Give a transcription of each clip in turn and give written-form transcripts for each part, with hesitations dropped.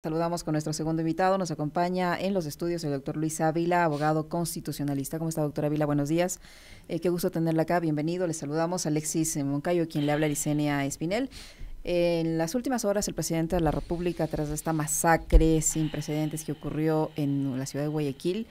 Saludamos con nuestro segundo invitado. Nos acompaña en los estudios el doctor Luis Ávila, abogado constitucionalista. ¿Cómo está, doctor Ávila? Buenos días. Qué gusto tenerla acá. Bienvenido. Le saludamos a Alexis Moncayo, quien le habla, Licenia Espinel. En las últimas horas, el presidente de la República, tras esta masacre sin precedentes que ocurrió en la ciudad de Guayaquil,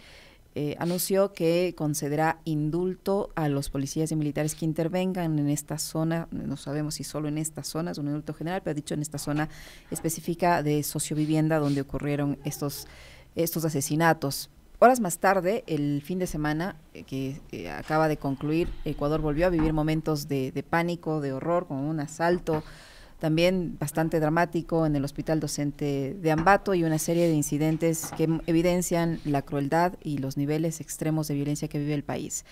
anunció que concederá indulto a los policías y militares que intervengan en esta zona. No sabemos si solo en esta zona, es un indulto general, pero ha dicho en esta zona específica de sociovivienda donde ocurrieron estos asesinatos. Horas más tarde, el fin de semana que acaba de concluir, Ecuador volvió a vivir momentos de pánico, de horror, con un asalto también bastante dramático en el hospital docente de Ambato y una serie de incidentes que evidencian la crueldad y los niveles extremos de violencia que vive el país.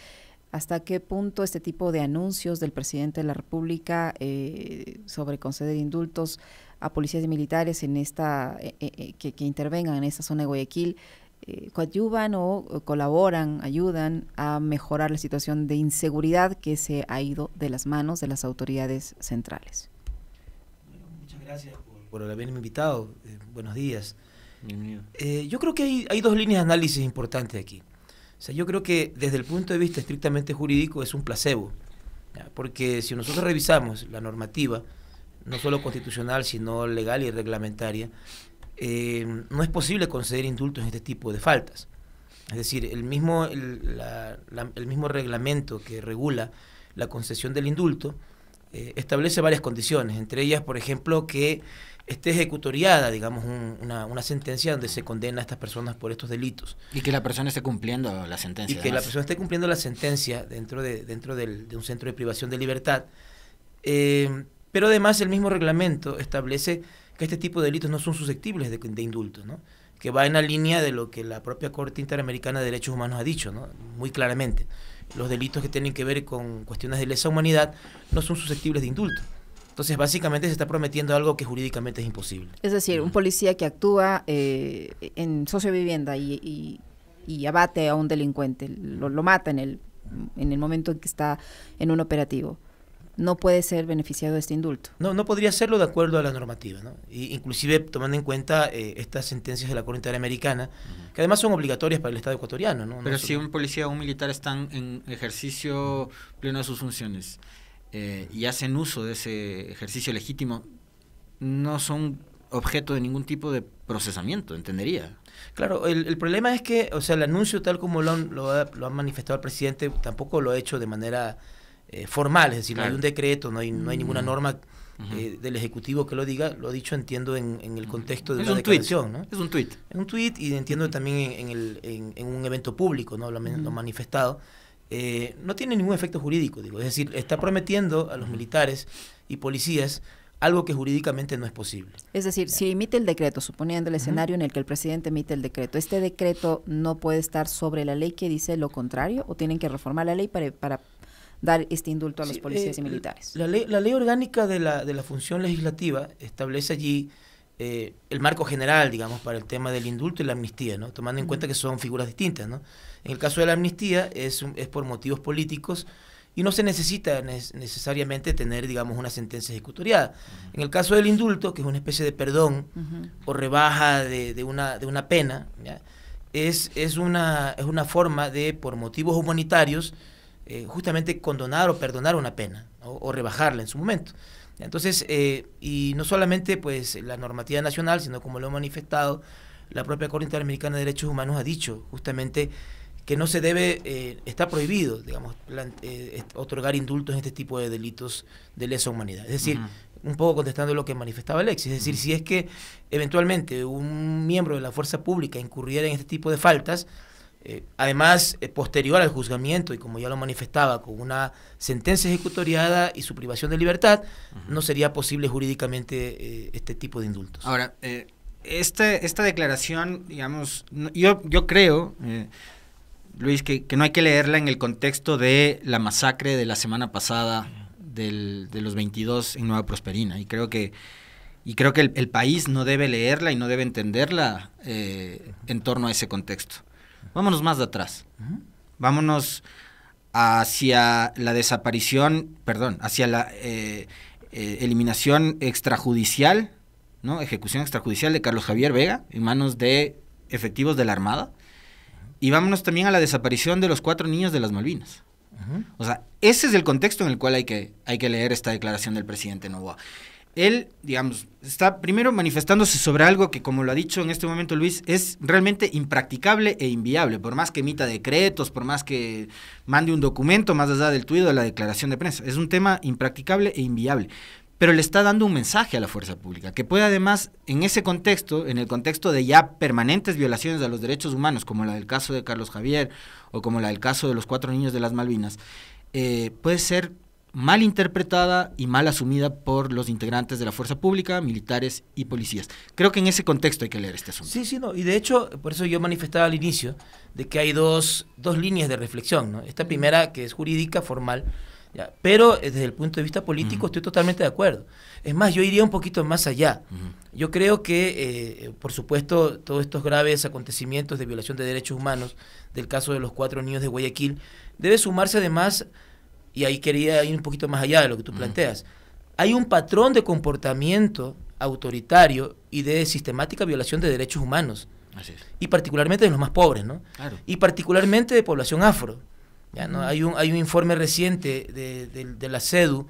¿Hasta qué punto este tipo de anuncios del presidente de la República sobre conceder indultos a policías y militares en que intervengan en esta zona de Guayaquil coadyuvan o colaboran, ayudan a mejorar la situación de inseguridad que se ha ido de las manos de las autoridades centrales? Gracias por haberme invitado. Buenos días. Bienvenido. Yo creo que hay dos líneas de análisis importantes aquí. O sea, yo creo que desde el punto de vista estrictamente jurídico es un placebo, ¿ya? Porque si nosotros revisamos la normativa, no solo constitucional, sino legal y reglamentaria, no es posible conceder indultos en este tipo de faltas. Es decir, el mismo reglamento que regula la concesión del indulto establece varias condiciones, entre ellas, por ejemplo, que esté ejecutoriada, digamos, una sentencia donde se condena a estas personas por estos delitos. Y que la persona esté cumpliendo la sentencia. Y que la persona esté cumpliendo la sentencia dentro de un centro de privación de libertad. Pero además el mismo reglamento establece que este tipo de delitos no son susceptibles de indulto, ¿no? Que va en la línea de lo que la propia Corte Interamericana de Derechos Humanos ha dicho, ¿no? Muy claramente. Los delitos que tienen que ver con cuestiones de lesa humanidad no son susceptibles de indulto. Entonces, básicamente se está prometiendo algo que jurídicamente es imposible. Es decir, un policía que actúa en sociovivienda y abate a un delincuente, lo mata en el momento en que está en un operativo, no puede ser beneficiado de este indulto. No podría serlo de acuerdo a la normativa, ¿no? Inclusive tomando en cuenta estas sentencias de la Corte Interamericana, que además son obligatorias para el Estado ecuatoriano, ¿no? Pero si un policía o un militar están en ejercicio pleno de sus funciones y hacen uso de ese ejercicio legítimo, no son objeto de ningún tipo de procesamiento, entendería. Claro, el problema es que, o sea, el anuncio tal como lo ha manifestado el presidente tampoco lo ha hecho de manera formal, es decir, claro. No hay un decreto, no hay ninguna norma del Ejecutivo que lo diga, lo ha dicho, entiendo, en el contexto de una declaración, ¿no? Es un tuit. Es un tuit y entiendo también en un evento público, ¿no? Lo ha manifestado. No tiene ningún efecto jurídico, digo, es decir, está prometiendo a los militares y policías algo que jurídicamente no es posible. Es decir, si emite el decreto, suponiendo el escenario en el que el presidente emite el decreto, ¿este decreto no puede estar sobre la ley que dice lo contrario o tienen que reformar la ley para dar este indulto a los policías y militares? La ley orgánica de la función legislativa establece allí el marco general, digamos, para el tema del indulto y la amnistía, ¿no? Tomando en cuenta que son figuras distintas, ¿no? En el caso de la amnistía es por motivos políticos y no se necesita necesariamente tener, digamos, una sentencia ejecutoriada. En el caso del indulto, que es una especie de perdón o rebaja de una pena, ¿ya? Es una forma de, por motivos humanitarios, justamente condonar o perdonar una pena o rebajarla en su momento. Entonces, y no solamente pues la normativa nacional, sino como lo ha manifestado la propia Corte Interamericana de Derechos Humanos ha dicho justamente que no se debe, está prohibido, digamos, otorgar indultos en este tipo de delitos de lesa humanidad. Es decir, un poco contestando lo que manifestaba Alexis, es decir, si es que eventualmente un miembro de la fuerza pública incurriera en este tipo de faltas, además, posterior al juzgamiento, y como ya lo manifestaba, con una sentencia ejecutoriada y su privación de libertad, no sería posible jurídicamente este tipo de indultos. Ahora, esta declaración, digamos, yo creo, Luis, que no hay que leerla en el contexto de la masacre de la semana pasada de los 22 en Nueva Prosperina, y creo que el país no debe leerla y no debe entenderla en torno a ese contexto. Vámonos más de atrás. Vámonos hacia la desaparición, hacia la eliminación extrajudicial, ¿no? Ejecución extrajudicial de Carlos Javier Vega en manos de efectivos de la Armada. Y vámonos también a la desaparición de los 4 niños de las Malvinas. O sea, ese es el contexto en el cual hay que leer esta declaración del presidente Noboa. Él, digamos, está primero manifestándose sobre algo que, como lo ha dicho en este momento Luis, es realmente impracticable e inviable, por más que emita decretos, por más que mande un documento más allá del tuit o de la declaración de prensa. Es un tema impracticable e inviable. Pero le está dando un mensaje a la fuerza pública, que puede además, en ese contexto, en el contexto de ya permanentes violaciones a los derechos humanos, como la del caso de Carlos Javier, o como la del caso de los 4 niños de las Malvinas, puede ser mal interpretada y mal asumida por los integrantes de la fuerza pública, militares y policías. Creo que en ese contexto hay que leer este asunto. Sí, no, y de hecho, por eso yo manifestaba al inicio de que hay dos líneas de reflexión, ¿no? Esta primera, que es jurídica, formal, ¿ya? Pero desde el punto de vista político estoy totalmente de acuerdo. Es más, yo iría un poquito más allá. Yo creo que, por supuesto, todos estos graves acontecimientos de violación de derechos humanos, del caso de los 4 niños de Guayaquil, debe sumarse además, y ahí quería ir un poquito más allá de lo que tú planteas, hay un patrón de comportamiento autoritario y de sistemática violación de derechos humanos. Así es. Y particularmente de los más pobres, ¿no? Claro. Y particularmente de población afro. ¿Ya? ¿No? Hay un informe reciente de la CEDU,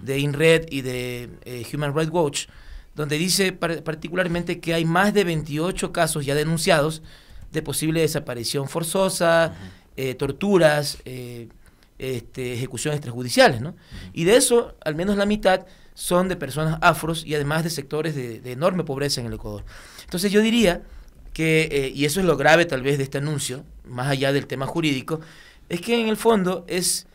de INRED y de Human Rights Watch, donde dice particularmente que hay más de 28 casos ya denunciados de posible desaparición forzosa, torturas, ejecuciones extrajudiciales, ¿no? Y de eso, al menos la mitad son de personas afros y además de sectores de enorme pobreza en el Ecuador. Entonces yo diría que, y eso es lo grave tal vez de este anuncio, más allá del tema jurídico, es que en el fondo es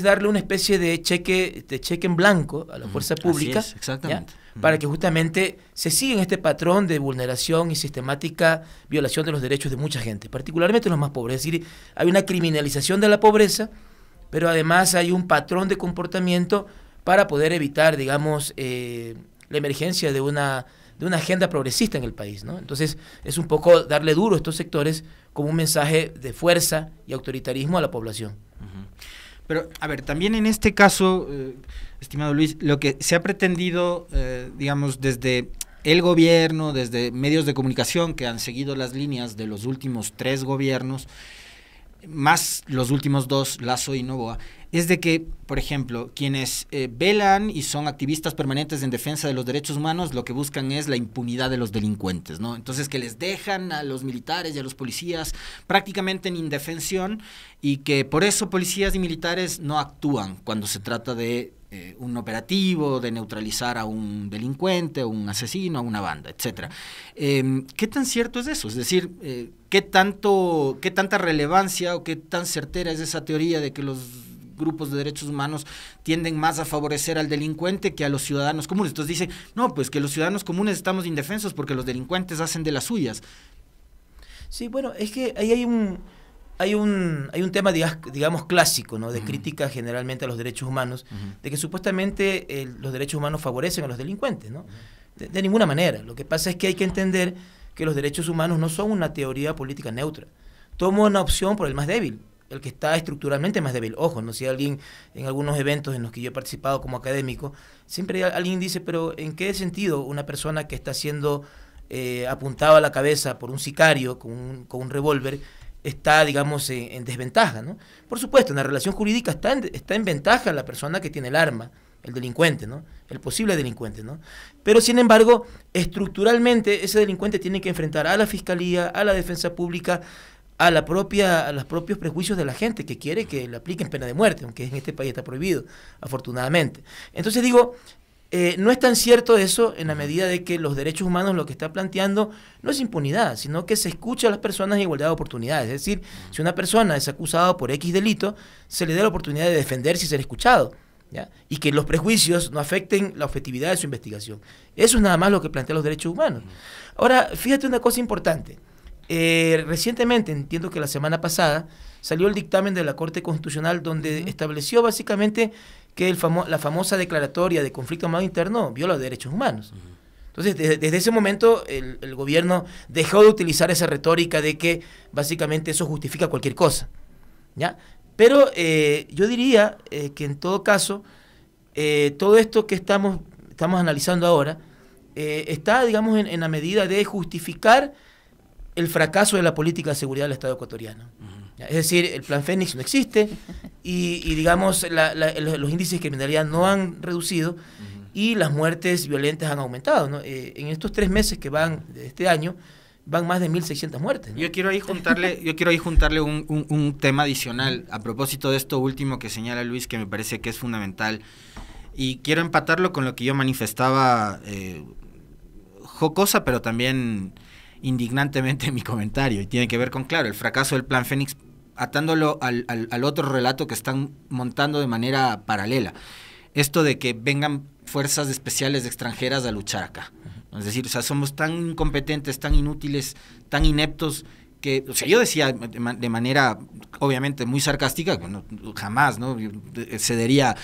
darle una especie de cheque en blanco a la fuerza pública. Así es, exactamente. Para que justamente se siga en este patrón de vulneración y sistemática violación de los derechos de mucha gente, particularmente los más pobres. Es decir, hay una criminalización de la pobreza, pero además hay un patrón de comportamiento para poder evitar, digamos, la emergencia de una agenda progresista en el país, ¿no? Entonces, es un poco darle duro a estos sectores como un mensaje de fuerza y autoritarismo a la población. Pero, a ver, también en este caso, estimado Luis, lo que se ha pretendido, digamos, desde el gobierno, desde medios de comunicación que han seguido las líneas de los últimos 3 gobiernos, más los últimos 2, Lasso y Noboa, es de que, por ejemplo, quienes velan y son activistas permanentes en defensa de los derechos humanos, lo que buscan es la impunidad de los delincuentes, ¿no? Entonces, que les dejan a los militares y a los policías prácticamente en indefensión y que por eso policías y militares no actúan cuando se trata de un operativo, de neutralizar a un delincuente, a un asesino, a una banda, etcétera. ¿Qué tan cierto es eso? Es decir, ¿qué tanta relevancia o qué tan certera es esa teoría de que los grupos de derechos humanos tienden más a favorecer al delincuente que a los ciudadanos comunes? Entonces dicen, no, pues que los ciudadanos comunes estamos indefensos porque los delincuentes hacen de las suyas. Sí, bueno, es que ahí hay un tema, digamos, clásico, ¿no? De crítica generalmente a los derechos humanos, de que supuestamente los derechos humanos favorecen a los delincuentes, ¿no? De ninguna manera. Lo que pasa es que hay que entender que los derechos humanos no son una teoría política neutra. Toma una opción por el más débil, el que está estructuralmente más débil. Ojo, ¿no? Si alguien en algunos eventos en los que yo he participado como académico, siempre alguien dice, pero ¿en qué sentido una persona que está siendo apuntada a la cabeza por un sicario con un revólver está, digamos, en desventaja, ¿no? Por supuesto, en la relación jurídica está en ventaja la persona que tiene el arma, el delincuente, ¿no? El posible delincuente, ¿no? Pero, sin embargo, estructuralmente ese delincuente tiene que enfrentar a la fiscalía, a la defensa pública, a los propios prejuicios de la gente que quiere que le apliquen pena de muerte, aunque en este país está prohibido, afortunadamente. Entonces digo, no es tan cierto eso en la medida de que los derechos humanos lo que está planteando no es impunidad, sino que se escucha a las personas en igualdad de oportunidades. Es decir, si una persona es acusada por X delito, se le da la oportunidad de defenderse y ser escuchado, ¿ya? Y que los prejuicios no afecten la objetividad de su investigación. Eso es nada más lo que plantean los derechos humanos. Ahora, fíjate una cosa importante. Recientemente, entiendo que la semana pasada, salió el dictamen de la Corte Constitucional donde estableció básicamente que la famosa declaratoria de conflicto armado interno viola los derechos humanos. Entonces, desde ese momento, el gobierno dejó de utilizar esa retórica de que básicamente eso justifica cualquier cosa, ¿ya? Pero yo diría que en todo caso, todo esto que estamos analizando ahora está, digamos, en la medida de justificar el fracaso de la política de seguridad del Estado ecuatoriano. Es decir, el plan Fénix no existe y digamos, los índices de criminalidad no han reducido y las muertes violentas han aumentado, ¿no? En estos 3 meses que van de este año, van más de 1.600 muertes, ¿no? Yo quiero ahí juntarle un tema adicional a propósito de esto último que señala Luis, que me parece que es fundamental, y quiero empatarlo con lo que yo manifestaba jocosa, pero también indignantemente en mi comentario, y tiene que ver con, claro, el fracaso del plan Fénix, atándolo al otro relato que están montando de manera paralela. Esto de que vengan fuerzas especiales extranjeras a luchar acá. Es decir, o sea, somos tan incompetentes, tan inútiles, tan ineptos, que, o sea, yo decía de manera obviamente muy sarcástica, bueno, jamás, ¿no? Cedería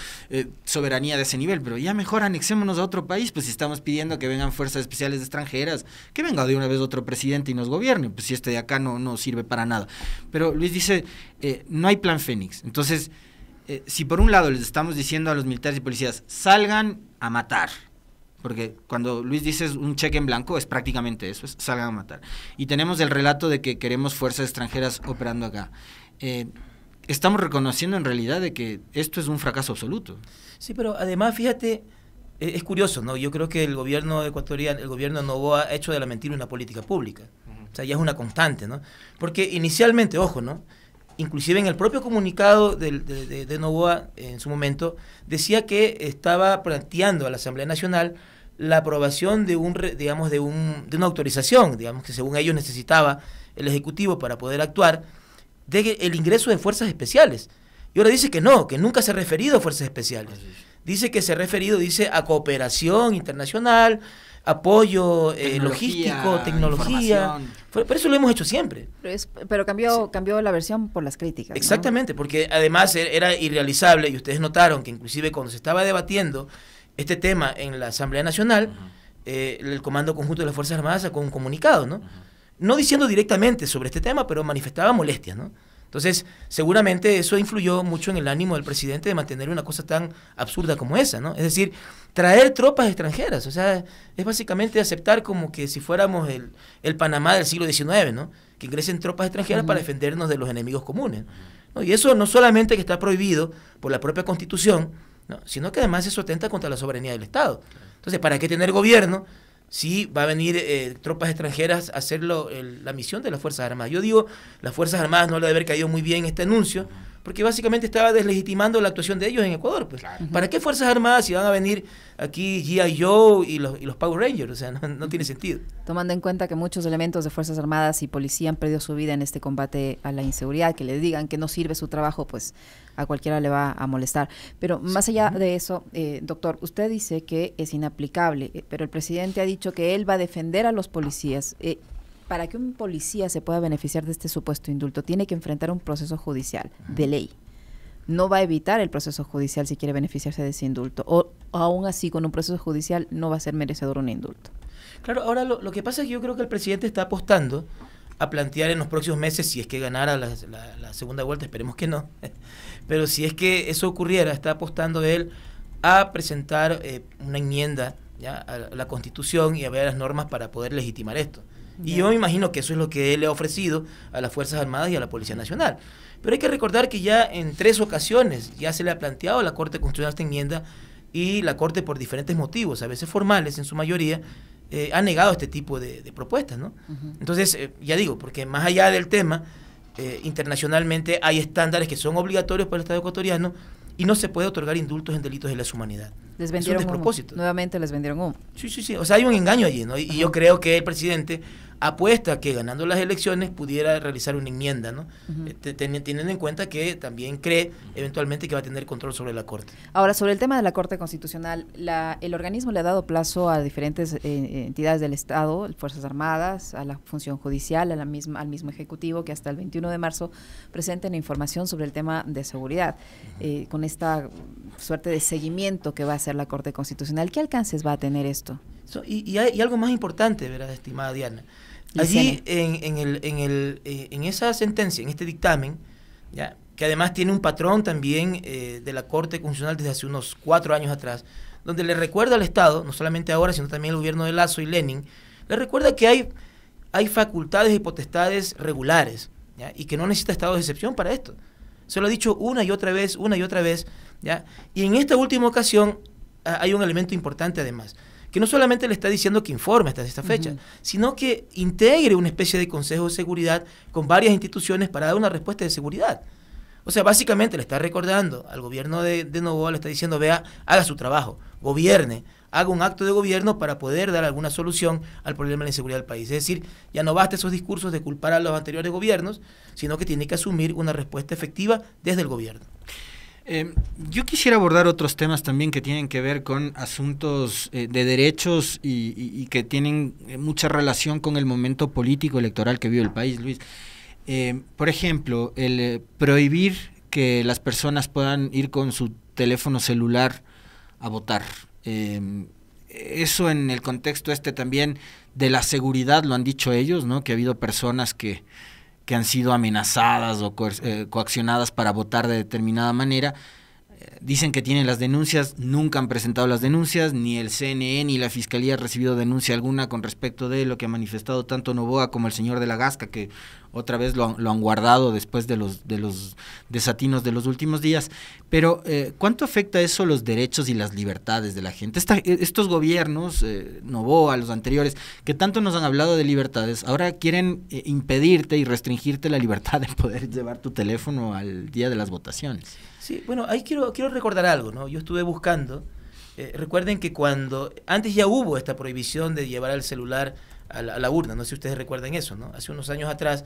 soberanía de ese nivel, pero ya mejor anexémonos a otro país, pues si estamos pidiendo que vengan fuerzas especiales extranjeras, que venga de una vez otro presidente y nos gobierne, pues si este de acá no sirve para nada. Pero Luis dice, no hay plan Fénix. Entonces, si por un lado les estamos diciendo a los militares y policías, salgan a matar, porque cuando Luis dice un cheque en blanco es prácticamente eso, es salgan a matar. Y tenemos el relato de que queremos fuerzas extranjeras operando acá. Estamos reconociendo en realidad de que esto es un fracaso absoluto. Sí, pero además, fíjate, es curioso, ¿no? Yo creo que el gobierno ecuatoriano, el gobierno de Noboa ha hecho de la mentira una política pública. O sea, ya es una constante, ¿no? Porque inicialmente, ojo, ¿no? Inclusive en el propio comunicado de Noboa, en su momento, decía que estaba planteando a la Asamblea Nacional la aprobación de una autorización, digamos, que según ellos necesitaba el Ejecutivo para poder actuar, de el ingreso de fuerzas especiales. Y ahora dice que no, que nunca se ha referido a fuerzas especiales. Dice que se ha referido, a cooperación internacional, apoyo logístico, tecnología. Por eso lo hemos hecho siempre. Pero cambió la versión por las críticas, exactamente, ¿no? Porque además era irrealizable, y ustedes notaron que inclusive cuando se estaba debatiendo este tema en la Asamblea Nacional, el Comando Conjunto de las Fuerzas Armadas sacó un comunicado, ¿no? No diciendo directamente sobre este tema, pero manifestaba molestias, ¿no? Entonces, seguramente eso influyó mucho en el ánimo del presidente de mantener una cosa tan absurda como esa, ¿no? Es decir, traer tropas extranjeras, o sea, es básicamente aceptar como que si fuéramos el Panamá del siglo XIX, ¿no? Que ingresen tropas extranjeras para defendernos de los enemigos comunes, ¿no? Y eso no solamente que está prohibido por la propia Constitución, ¿no? Sino que además eso atenta contra la soberanía del Estado. Entonces, ¿para qué tener gobierno si va a venir tropas extranjeras a hacer la misión de las Fuerzas Armadas? Yo digo, las Fuerzas Armadas no le debe haber caído muy bien este anuncio, porque básicamente estaba deslegitimando la actuación de ellos en Ecuador. Pues. Claro. ¿Para qué Fuerzas Armadas si van a venir aquí G.I. Joe y los Power Rangers? O sea, no tiene sentido. Tomando en cuenta que muchos elementos de Fuerzas Armadas y policía han perdido su vida en este combate a la inseguridad, que les digan que no sirve su trabajo, pues a cualquiera le va a molestar. Pero más allá de eso, doctor, usted dice que es inaplicable, pero el presidente ha dicho que él va a defender a los policías. Para que un policía se pueda beneficiar de este supuesto indulto, tiene que enfrentar un proceso judicial de ley. No va a evitar el proceso judicial si quiere beneficiarse de ese indulto. O aún así, con un proceso judicial, no va a ser merecedor un indulto. Claro, ahora lo que pasa es que yo creo que el presidente está apostando a plantear en los próximos meses, si es que ganara la segunda vuelta, esperemos que no, pero si es que eso ocurriera, está apostando él a presentar una enmienda, ¿ya?, a la Constitución y a ver las normas para poder legitimar esto. Y yo me imagino que eso es lo que él le ha ofrecido a las Fuerzas Armadas y a la Policía Nacional. Pero hay que recordar que ya en 3 ocasiones ya se le ha planteado a la Corte Constitucional esta enmienda y la Corte, por diferentes motivos, a veces formales en su mayoría, ha negado este tipo de propuestas, ¿no? Entonces, ya digo, porque más allá del tema, internacionalmente hay estándares que son obligatorios para el Estado ecuatoriano y no se puede otorgar indultos en delitos de lesa humanidad. Les vendieron es un despropósito. Nuevamente les vendieron humo. Sí. O sea, hay un engaño allí, ¿no? Y yo creo que el presidente apuesta que ganando las elecciones pudiera realizar una enmienda, ¿no? Teniendo en cuenta que también cree eventualmente que va a tener control sobre la Corte. Ahora, sobre el tema de la Corte Constitucional, el organismo le ha dado plazo a diferentes entidades del Estado, Fuerzas Armadas, a la función judicial, al mismo Ejecutivo, que hasta el 21 de marzo presenten información sobre el tema de seguridad, con esta suerte de seguimiento que va a hacer la Corte Constitucional. ¿Qué alcances va a tener esto? Y hay algo más importante, ¿verdad, estimada Diana? Allí en esa sentencia, en este dictamen, ¿ya?, que además tiene un patrón también de la Corte Constitucional desde hace unos 4 años atrás, donde le recuerda al Estado, no solamente ahora, sino también al gobierno de Lasso y Lenin, le recuerda que hay facultades y potestades regulares, ¿ya? Y que no necesita estado de excepción para esto. Se lo ha dicho una y otra vez, ¿ya? Y en esta última ocasión hay un elemento importante además, que no solamente le está diciendo que informe hasta esta fecha, sino que integre una especie de consejo de seguridad con varias instituciones para dar una respuesta de seguridad. O sea, básicamente le está recordando al gobierno de Noboa, le está diciendo, vea, haga su trabajo, gobierne, haga un acto de gobierno para poder dar alguna solución al problema de la inseguridad del país. Es decir, ya no basta esos discursos de culpar a los anteriores gobiernos, sino que tiene que asumir una respuesta efectiva desde el gobierno. Yo quisiera abordar otros temas también que tienen que ver con asuntos de derechos y que tienen mucha relación con el momento político electoral que vive el país, Luis. Por ejemplo, el prohibir que las personas puedan ir con su teléfono celular a votar. Eso en el contexto también de la seguridad, lo han dicho ellos, ¿no? Que ha habido personas que han sido amenazadas o coaccionadas para votar de determinada manera. Dicen que tienen las denuncias, nunca han presentado las denuncias, ni el CNE ni la Fiscalía ha recibido denuncia alguna con respecto de lo que ha manifestado tanto Noboa como el señor de la Gasca, que otra vez lo han guardado después de los desatinos de los últimos días. Pero, ¿cuánto afecta eso los derechos y las libertades de la gente? Estos gobiernos, Noboa, los anteriores, que tanto nos han hablado de libertades, ahora quieren impedirte y restringirte la libertad de poder llevar tu teléfono al día de las votaciones. Sí, bueno, ahí quiero recordar algo, ¿no? Yo estuve buscando, recuerden que antes ya hubo esta prohibición de llevar el celular a la urna, no sé si ustedes recuerdan eso, ¿no? Hace unos años atrás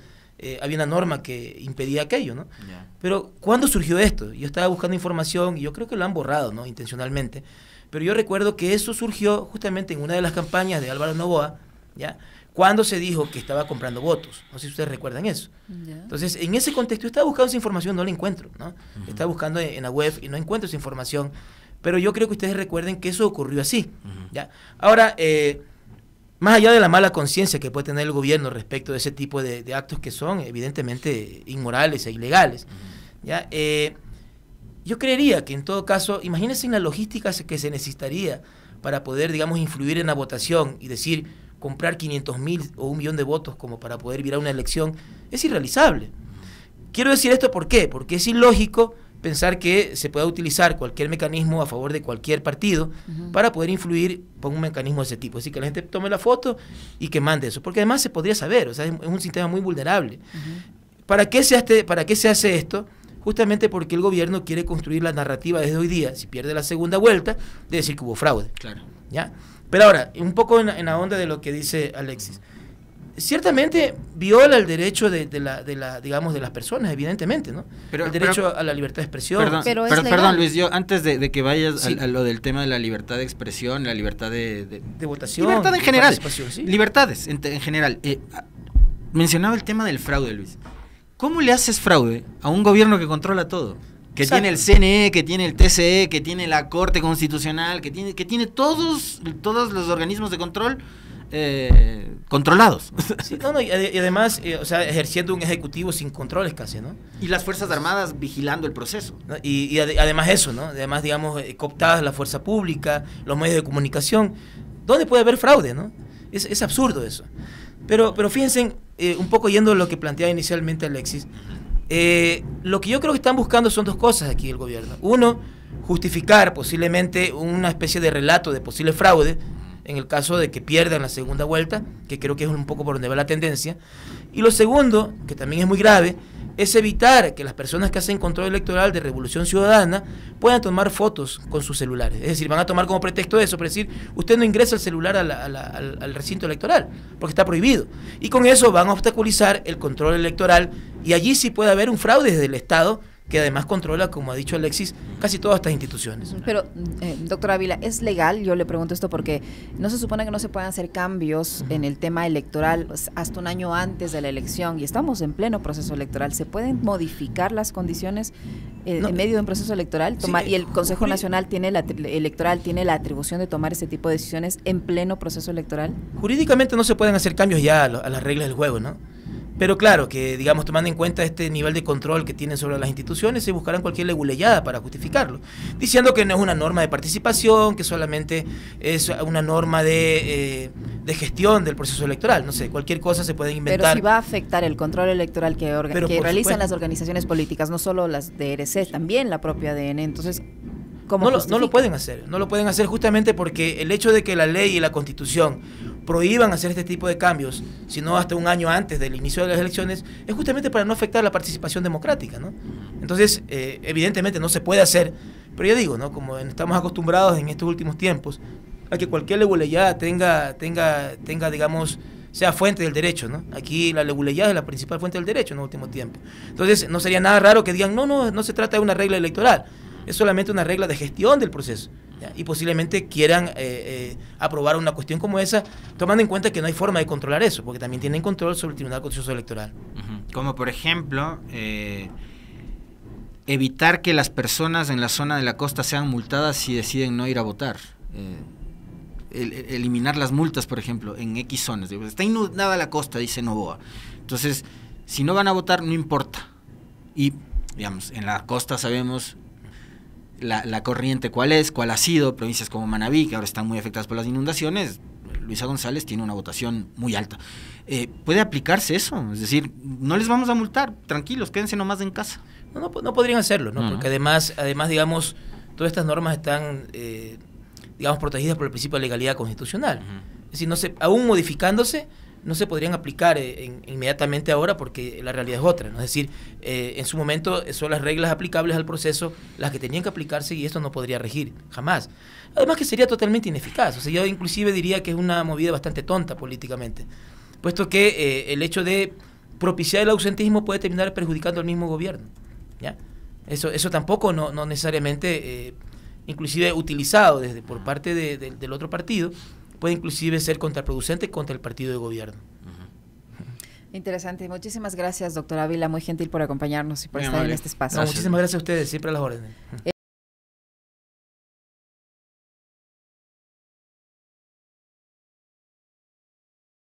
había una norma que impedía aquello, ¿no? Yeah. Pero, ¿cuándo surgió esto? Yo estaba buscando información y yo creo que lo han borrado, ¿no? Intencionalmente, pero yo recuerdo que eso surgió justamente en una de las campañas de Álvaro Noboa, ¿ya? Cuando se dijo que estaba comprando votos. No sé si ustedes recuerdan eso. Yeah. Entonces, en ese contexto, yo estaba buscando esa información, no la encuentro, ¿no? Estaba buscando en la web y no encuentro esa información, pero yo creo que ustedes recuerden que eso ocurrió así, ¿ya? Ahora, más allá de la mala conciencia que puede tener el gobierno respecto de ese tipo de actos que son evidentemente inmorales e ilegales, ¿ya? Yo creería que en todo caso, imagínense en la logística que se necesitaría para poder, digamos, influir en la votación y decir, comprar 500.000 o 1 millón de votos como para poder virar una elección, es irrealizable. Quiero decir esto ¿por qué? Porque es ilógico pensar que se pueda utilizar cualquier mecanismo a favor de cualquier partido para poder influir por un mecanismo de ese tipo. Es decir, que la gente tome la foto y que mande eso, porque además se podría saber, o sea, es un sistema muy vulnerable. ¿Para qué se hace esto? Justamente porque el gobierno quiere construir la narrativa desde hoy día, si pierde la segunda vuelta, de decir que hubo fraude. Claro. ¿Ya? Pero ahora, un poco en la onda de lo que dice Alexis. Ciertamente viola el derecho de las personas, evidentemente, ¿no? El derecho a la libertad de expresión. Perdón, Luis, yo antes de que vayas a lo del tema de la libertad de expresión, la libertad de votación. Libertad en general. ¿Sí? Libertades en general. Mencionaba el tema del fraude, Luis. ¿Cómo le haces fraude a un gobierno que controla todo? Que Exacto. Tiene el CNE, que tiene el TCE, que tiene la Corte Constitucional, que tiene todos los organismos de control controlados. Sí, y además, o sea, ejerciendo un ejecutivo sin controles casi, ¿no? Y las Fuerzas Armadas vigilando el proceso. ¿No? Y además eso, ¿no? Además, digamos, cooptadas la fuerza pública, los medios de comunicación. ¿Dónde puede haber fraude, no? Es absurdo eso. Pero fíjense, un poco yendo a lo que planteaba inicialmente Alexis, lo que yo creo que están buscando son dos cosas aquí el gobierno. Uno, justificar posiblemente una especie de relato de posible fraude en el caso de que pierdan la segunda vuelta, que creo que es un poco por donde va la tendencia. Y lo segundo, que también es muy grave, es evitar que las personas que hacen control electoral de Revolución Ciudadana puedan tomar fotos con sus celulares. Es decir, van a tomar como pretexto eso, para decir, usted no ingresa el celular al recinto electoral, porque está prohibido. Y con eso van a obstaculizar el control electoral, y allí sí puede haber un fraude desde el Estado, que además controla, como ha dicho Alexis, casi todas estas instituciones. Pero, doctor Ávila, ¿es legal? Yo le pregunto esto porque no se supone que no se puedan hacer cambios en el tema electoral hasta un año antes de la elección, y estamos en pleno proceso electoral. ¿Se pueden modificar las condiciones en medio de un proceso electoral? Y el Consejo Nacional Electoral tiene la atribución de tomar ese tipo de decisiones en pleno proceso electoral. Jurídicamente no se pueden hacer cambios ya a las reglas del juego, ¿no? Pero claro, que digamos, tomando en cuenta este nivel de control que tienen sobre las instituciones, se buscarán cualquier leguleyada para justificarlo, diciendo que no es una norma de participación, que solamente es una norma de gestión del proceso electoral. No sé, cualquier cosa se puede inventar. Pero si va a afectar el control electoral que realizan supuesto, las organizaciones políticas, no solo las de RC, también la propia ADN, entonces... No lo pueden hacer, no lo pueden hacer justamente porque el hecho de que la ley y la Constitución prohíban hacer este tipo de cambios, sino hasta un año antes del inicio de las elecciones, es justamente para no afectar la participación democrática, ¿no? Entonces, evidentemente no se puede hacer, pero ya digo, ¿no? Como estamos acostumbrados en estos últimos tiempos a que cualquier leguleyada tenga, digamos, sea fuente del derecho, ¿no? Aquí la leguleyada es la principal fuente del derecho en el último tiempo. Entonces, no sería nada raro que digan, no se trata de una regla electoral, es solamente una regla de gestión del proceso, ¿ya? Y posiblemente quieran aprobar una cuestión como esa, tomando en cuenta que no hay forma de controlar eso, porque también tienen control sobre el Tribunal Contencioso Electoral. Como por ejemplo, evitar que las personas en la zona de la costa sean multadas si deciden no ir a votar. Eliminar las multas, por ejemplo, en X zonas. Está inundada la costa, dice Novoa. Entonces, si no van a votar, no importa. Y, digamos, en la costa sabemos... La corriente cuál ha sido, provincias como Manabí, que ahora están muy afectadas por las inundaciones, Luisa González tiene una votación muy alta. ¿Puede aplicarse eso? Es decir, no les vamos a multar, tranquilos, quédense nomás en casa. No podrían hacerlo, ¿no? Porque además, digamos, todas estas normas están, digamos, protegidas por el principio de legalidad constitucional. Es decir, aún modificándose, no se podrían aplicar inmediatamente ahora porque la realidad es otra, ¿no? Es decir, en su momento son las reglas aplicables al proceso las que tenían que aplicarse y esto no podría regir, jamás. Además que sería totalmente ineficaz, o sea, yo inclusive diría que es una movida bastante tonta políticamente, puesto que el hecho de propiciar el ausentismo puede terminar perjudicando al mismo gobierno, ¿ya? Eso tampoco no necesariamente, inclusive utilizado por parte del otro partido, puede inclusive ser contraproducente contra el partido de gobierno. Interesante. Muchísimas gracias, doctor Ávila, muy gentil por acompañarnos y por estar en este espacio. Muchísimas gracias a ustedes, siempre a las órdenes.